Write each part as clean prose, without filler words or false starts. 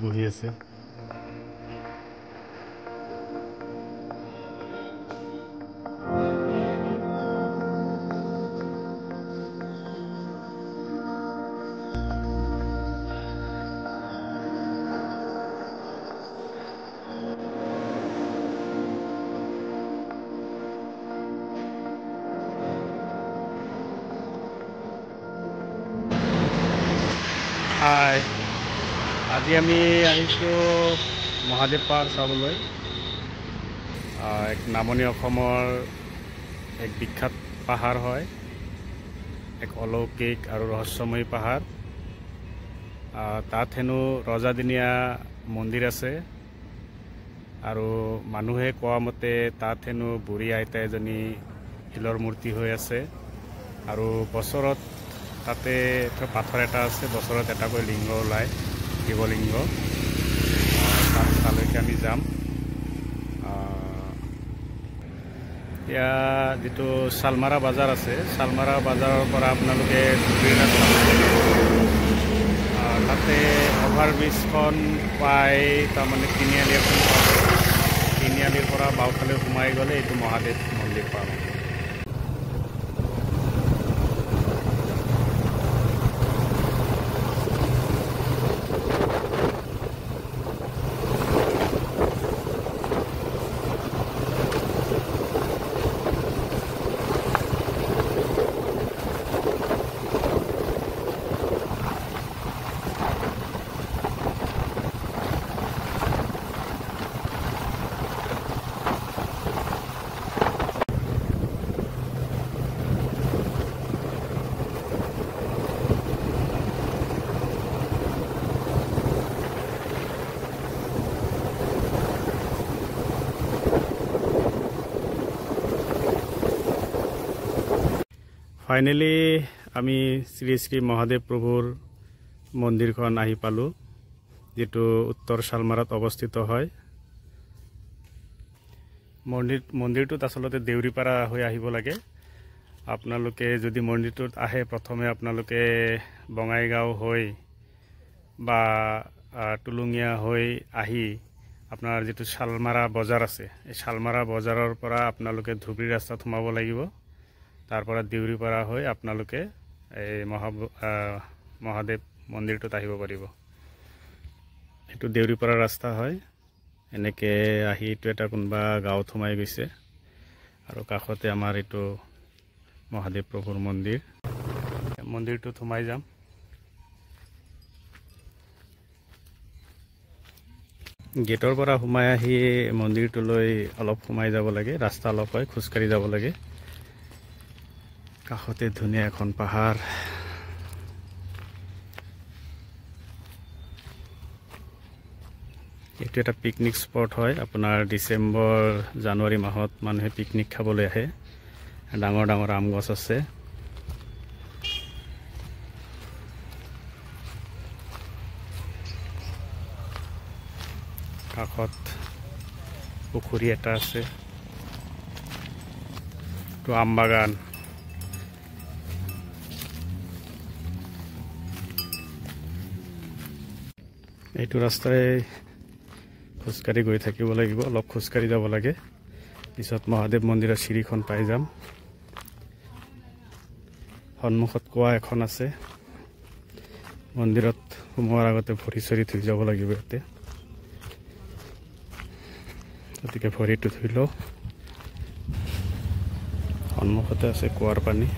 বহি আছে। হাই, আজি আমি আহিছোঁ মহাদেৱ পাহাৰ চাবলৈ। এক নামনি অসমৰ এক বিখ্যাত পাহাৰ হয়, এক অলৌকিক আৰু ৰহস্যময়ী পাহাৰ। তাত হেনো ৰজাদিনীয়া মন্দিৰ আছে আৰু মানুহে কোৱা মতে তাত হেনো বুঢ়ী আইতা এজনী শিলৰ মূৰ্তি হৈ আছে আৰু বছৰত তাতে পাথৰ এটা আছে, বছৰত এটাকৈ লিংগ ওলায়, শিৱলিংগ। তালৈকে আমি যাম। এতিয়া যিটো শালমাৰা বাজাৰ আছে, শালমাৰা বাজাৰৰ পৰা আপোনালোকে তাতে অভাৰব্ৰিজখন পাই তাৰমানে তিনিআলি এখন পাব। তিনিআলিৰ পৰা বাওঁফালে সোমাই গ'লে এইটো মহাদেৱ মন্দিৰ পাব। ফাইনেলি আমি শ্ৰী শ্ৰী মহাদেৱ প্ৰভুৰ মন্দিৰখন আহি পালোঁ, যিটো উত্তৰ শালমাৰাত অৱস্থিত হয়। মন্দিৰটোত আচলতে দেউৰীপাৰা হৈ আহিব লাগে। আপোনালোকে যদি মন্দিৰটোত আহে, প্ৰথমে আপোনালোকে বঙাইগাঁও হৈ বা টুলুঙীয়া হৈ আহি আপোনাৰ যিটো শালমাৰা বজাৰ আছে, এই শালমাৰা বজাৰৰ পৰা আপোনালোকে ধুবুৰী ৰাস্তাত সোমাব লাগিব। তাৰ পৰা দেউৰীপাৰা হৈ আপোনালোকে এই মহাদেৱ মন্দিৰটোত আহিব পাৰিব। এইটো দেউৰীপাৰা ৰাস্তা হয়। এনেকৈ আহি এইটো এটা কোনোবা গাঁৱত সোমাই গৈছে আৰু কাষতে আমাৰ এইটো মহাদেৱ প্ৰভুৰ মন্দিৰ। মন্দিৰটোত সোমাই যাম। গেটৰ পৰা সোমাই আহি মন্দিৰটোলৈ অলপ সোমাই যাব লাগে। ৰাস্তা অলপ হয়, খোজকাঢ়ি যাব লাগে। কাষতে ধুনীয়া এখন পাহাৰ। এইটো এটা পিকনিক স্পট হয়। আপোনাৰ ডিচেম্বৰ জানুৱাৰী মাহত মানুহে পিকনিক খাবলৈ আহে। ডাঙৰ ডাঙৰ আম গছ আছে। কাষত পুখুৰী এটা আছে। এইটো আম বাগান। এইটো ৰাস্তাৰে খোজকাঢ়ি গৈ থাকিব লাগিব, অলপ খোজকাঢ়ি যাব লাগে। পিছত মহাদেৱ মন্দিৰৰ চিৰিখন পাই যাম। সন্মুখত কুঁৱা এখন আছে। মন্দিৰত সোমোৱাৰ আগতে ভৰি চৰি ধুই যাব লাগিব ইয়াতে। গতিকে ভৰিটো ধুই লওঁ। সন্মুখতে আছে কুঁৱাৰ পানী।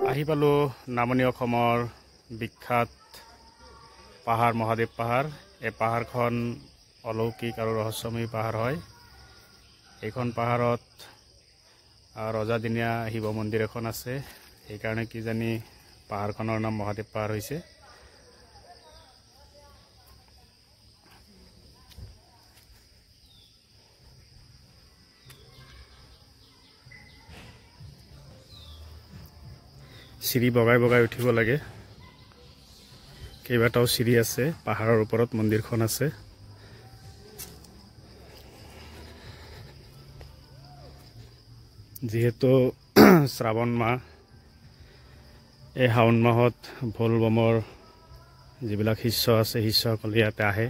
আহি পালোঁ নামনি অসমৰ বিখ্যাত পাহাৰ মহাদেৱ পাহাৰ। এই পাহাৰখন অলৌকিক আৰু ৰহস্যময়ী পাহাৰ হয়। এইখন পাহাৰত ৰজাদিনীয়া শিৱ মন্দিৰ এখন আছে। সেইকাৰণে কিজানি পাহাৰখনৰ নাম মহাদেৱ পাহাৰ হৈছে। চিৰি বগাই বগাই উঠিব লাগে কেইবাটাও চিৰি আছে পাহাৰৰ ওপৰত মন্দিৰখন আছে যেহেতু শ্ৰাবণ মাহ এই শাওণ মাহত ভোলবমৰ যিবিলাক শিষ্য আছে শিষ্যসকল ইয়াতে আহে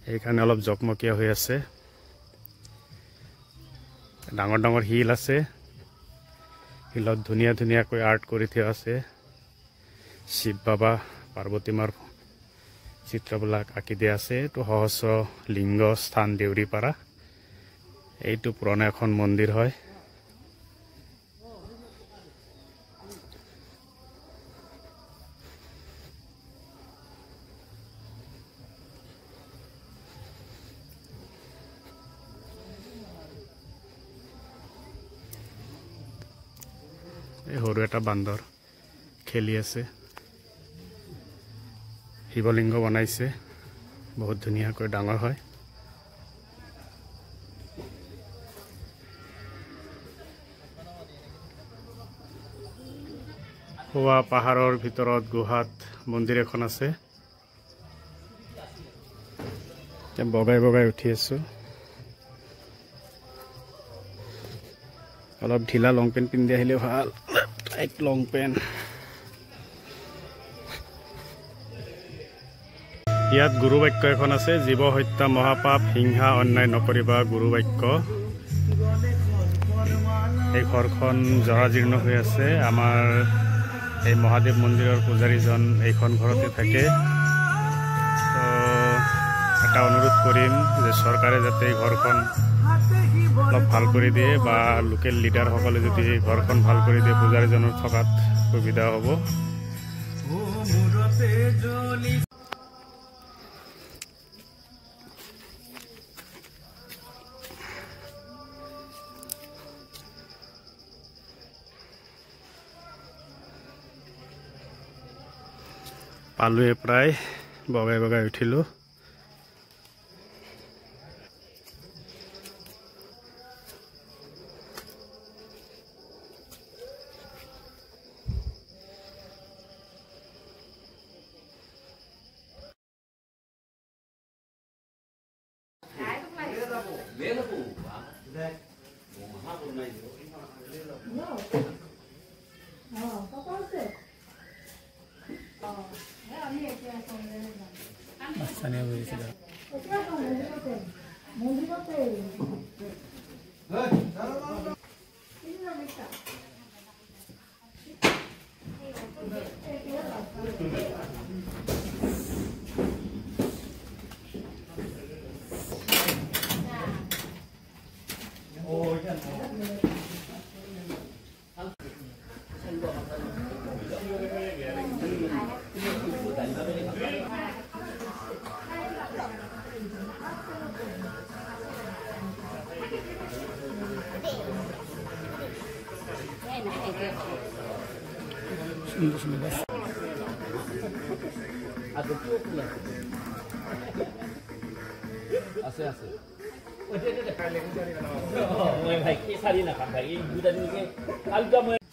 সেইকাৰণে অলপ জকমকীয়া হৈ আছে ডাঙৰ ডাঙৰ শিল আছে শিলত ধুনীয়া ধুনীয়াকৈ আৰ্ট কৰি থোৱা আছে শিৱ বাবা পাৰ্বতী মাৰ চিত্ৰবিলাক আঁকি দিয়া আছে এইটো সহস্ৰ লিংগ স্থান দেউৰীপাৰা এইটো পুৰণা এখন মন্দিৰ হয় এই সৰু এটা বান্দৰ খেলি আছে শিৱলিংগ বনাইছে বহুত ধুনীয়াকৈ ডাঙৰ হয় হোৱা পাহাৰৰ ভিতৰত গুহাত মন্দিৰ এখন আছে বগাই বগাই উঠি আছো অলপ ঢিলা লং পেণ্ট পিন্ধি আহিলে ভাল টাইট লং পেণ্ট ইয়াত গুৰু বাক্য এখন আছে জীৱ হত্যা মহাপাপ হিংসা অন্যায় নকৰিবা গুৰু বাক্য এই ঘৰখন জৰাজীৰ্ণ হৈ আছে আমাৰ এই মহাদেৱ মন্দিৰৰ পূজাৰীজন এইখন ঘৰতে থাকে তো এটা অনুৰোধ কৰিম যে চৰকাৰে যাতে এই ঘৰখন অলপ ভাল কৰি দিয়ে বা লোকেল লিডাৰসকলে যদি ঘৰখন ভাল কৰি দিয়ে পূজাৰীজনৰ থকাত সুবিধা হ'ব পালোৱে প্ৰায় বগাই বগাই উঠিলোঁ আছে আছে ওই ভাই কি সাৰি না ভাই এই দুটা দিকে কালকে